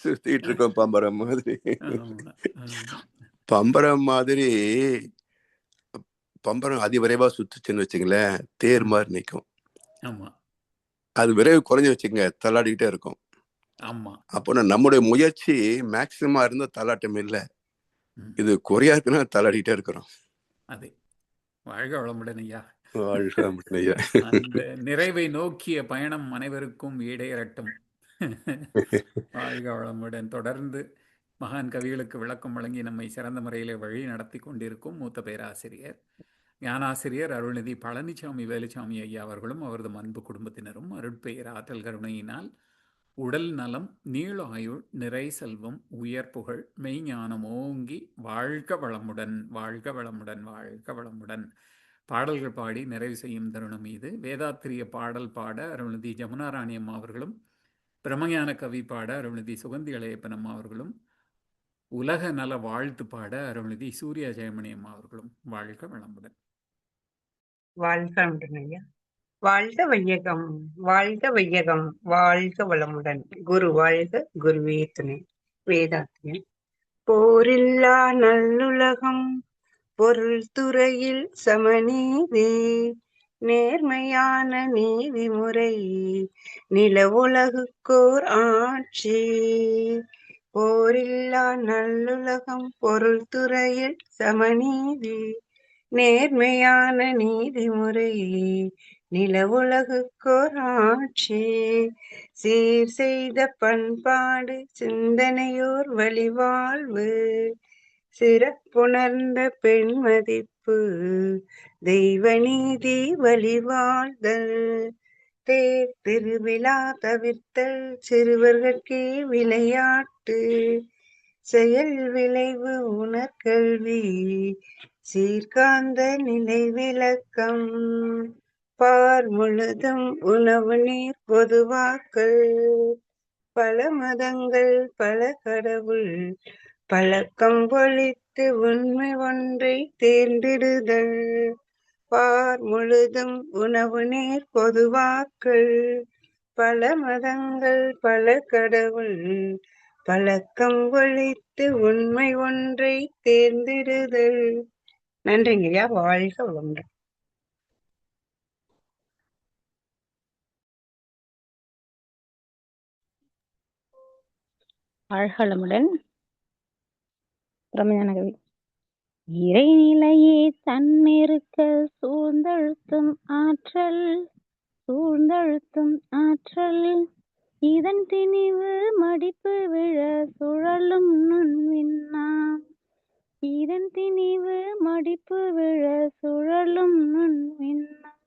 சுத்திட்டு இருக்கோம் பம்பரம் மாதிரி. ஆமா, ஆமா. பம்பரம் மாதிரி பம்பரம் அதிவிரைவா சுத்துச்சுன்னு வச்சுங்களேன், தேர் மாதிரி நிற்கும். ஆமா, அது விரைவு குறைஞ்சு வச்சுங்க, தள்ளாடிக்கிட்டே இருக்கும். ஆமா. அப்போ நம்முடைய முயற்சி மேக்சிமமா இருந்தா தள்ளாட்டம் இல்லை, இது குறையா இருக்குன்னா தள்ளாடிக்கிட்டே இருக்கிறோம். அது வாழ்க வளமுடன் ஐயா. வாழ்க வளமுடன் ஐயா. அந்த நிறைவை நோக்கிய பயணம் அனைவருக்கும் ஈடேறட்டும். வாழ்க வளமுடன். தொடர்ந்து மகான் கவிகளுக்கு விளக்கம் வழங்கி நம்மை சிறந்த முறையில் வழி நடத்தி கொண்டிருக்கும் மூத்த பேராசிரியர் ஞானாசிரியர் அருள்நிதி பழனிசாமி வேலுசாமி ஐயா அவர்களும் அவரது அன்பு குடும்பத்தினரும் அருட்பெயர் ஆற்றல் கருணையினால் உடல் நலம், நீள ஆயுள், நிறை செல்வம், உயர் புகழ், மெய்ஞானம் ஓங்கி வாழ்க வளமுடன், வாழ்க வளமுடன், வாழ்க வளமுடன் பாடல்கள் பாடி நிறைவு செய்யும் தருணம் இது. வேதாத்திரிய பாடல் பாட அருள்நிதி ஜமுனாராணி அம்மா அவர்களும், பிரம்மஞான கவி பாட அருள்நிதி சுகந்தி இளையப்பன் அம்மா அவர்களும், உலக நல வாழ்த்து பாட அருள்நிதி சூர்யா ஜெயமணி அம்மா அவர்களும். வாழ்க வளமுடன். வாழ்க வளமுடன் ஐயா. வாழ்க வையகம், வாழ்க வையகம், வாழ்க வளமுடன். குரு வாழ்க, குருவே துணை. வேதாத்தியம். போரில்லா நல்லுலகம், பொருள் துறையில் சமநீதி, நேர்மையான நீதிமுறை, நில உலகுக்கோர் ஆட்சி. போரில்லா நல்லுலகம், பொருள் துறையில் சமநீதி, நேர்மையான நீதிமுறை, நில உலகுக்கோர் ஆட்சி. சீர் செய்த பண்பாடு, சிந்தனையோர் வழிவாழ்வு, சிறப்புணர்ந்த பெண் மதிப்பு, தெய்வ நீதி வழிவாழ்தல், தேர் திருவிழா தவிர்த்தல், சிறுவர்கட்கே விளையாட்டு, செயல் விளைவு உணர்கல்வி, சீர்காந்த நிலை விளக்கம், பார் முழுதும் உணவு நீர் பொதுவாக்கல், பல மதங்கள் பல கடவுள் பழக்கம் ஒழித்து உண்மை ஒன்றை தேர்ந்திடுதல், பார் முழுதும் உணவு நீர் பொதுவாக்கல், பல மதங்கள் பல கடவுள் பழக்கம் ஒழித்து உண்மை ஒன்றை தேர்ந்திடுதல். நன்றிங்கய்யா. வாழ்க வளமுடன். வாழ்க வளமுடன். பிரம்மஞான கவி. இறைநிலையே தன்னிருக்க சூழ்ந்தழுத்தும் ஆற்றல், சூழ்ந்தழுத்தும் ஆற்றல், இதன் திணிவு மடிப்பு விழ சுழலும் நுண்விண்ணாம், இதன் திணிவு மடிப்பு விழ சுழலும் விண்ணம்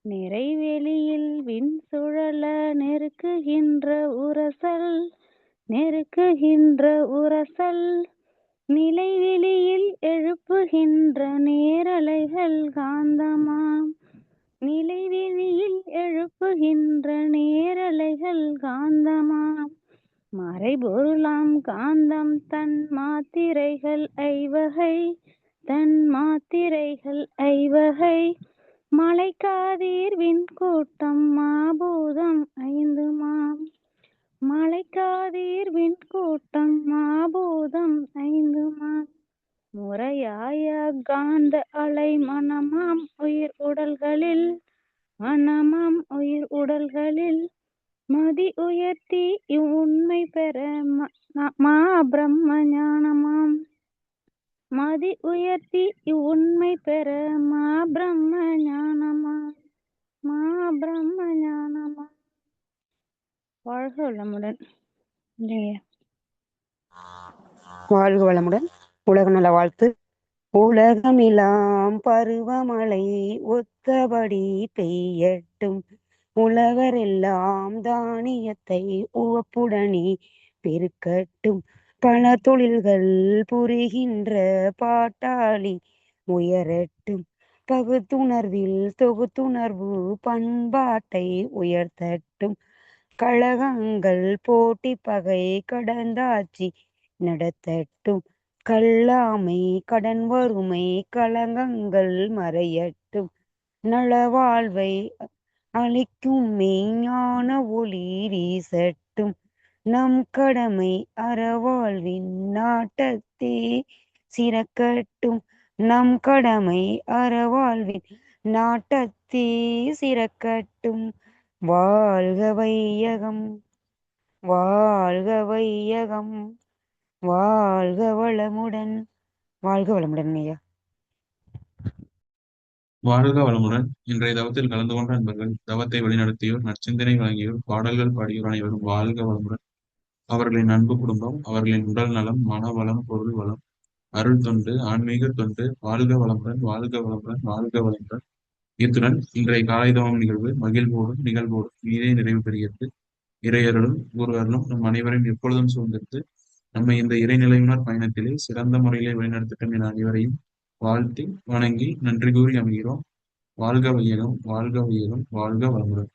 நிறைவெளியில் விண் சுழல நெருக்குகின்ற உரசல் நிலைவெளியில் எழுப்புகின்ற நேரலைகள் காந்தமாம் மறைபொருளாம் காந்தம் தன் மாத்திரைகள் ஐவகை மலைக்காதீர் விண்கூட்டம் மாபூதம் ஐந்துமாம் முறையாய காந்த அலை மனமாம் உயிர் உடல்களில் மதி உயர்த்தி இவ்வுண்மை பெற மாபிரம்ம ஞானமாம் வாழ்க வளமுடன். வாழ்க வளமுடன். உலக நல வாழ்த்து. உலகமிலாம் பருவமழை ஒத்தபடி பெய்யட்டும், உலகரெல்லாம் தானியத்தை உவப்புடனே பெருக்கட்டும், பல தொழில்கள் புரிகின்ற பாட்டாளி உயரட்டும், பகுத்துணர்வில் தொகுத்துணர்வு பண்பாட்டை உயர்த்தட்டும், கழகங்கள் போட்டி பகை கடந்தாட்சி நடத்தட்டும், கல்லாமை கடன் வறுமை களங்கங்கள் மறையட்டும், நலவாழ்வை அளிக்கும் மெய்ஞான ஒளி வீசட்டும், நம் கடமை அறவாழ்வின் நாட்டத்தே சிறக்கட்டும், வாழ்க வையகம், வாழ்க வையகம், வாழ்க வளமுடன். வாழ்க வளமுடன் ஐயா. வாழ்க வளமுடன். இன்றைய தவத்தில் கலந்து கொண்ட நண்பர்கள், தவத்தை வழிநடத்தியோர், நற்சிந்தனை வழங்கியோர், பாடல்கள் பாடியோர் அனைவரும் வாழ்க வளமுடன். அவர்களின் அன்பு குடும்பம், அவர்களின் உடல் நலம், மன வளம், பொருள் வளம், அருள் தொண்டு, ஆன்மீக தொண்டு வாழ்க வளமுடன், வாழ்க வளமுடன், வாழ்க வளமுடன். இத்துடன் இன்றைய காலை தவம் நிகழ்வோடும் நீரே நிறைவு பெறுகிறது. இறையருளும் குருவருளும் நம் அனைவரையும் எப்பொழுதும் சூழ்ந்திருந்து நம்மை இந்த இறைநிலையுணர் பயணத்திலே சிறந்த முறையிலே வழிநடத்தட்டும் என அனைவரையும் வாழ்த்தி வணங்கி நன்றி கூறி அமைகிறோம். வாழ்க வையகம், வாழ்க வையகம், வாழ்க வளமுடன்.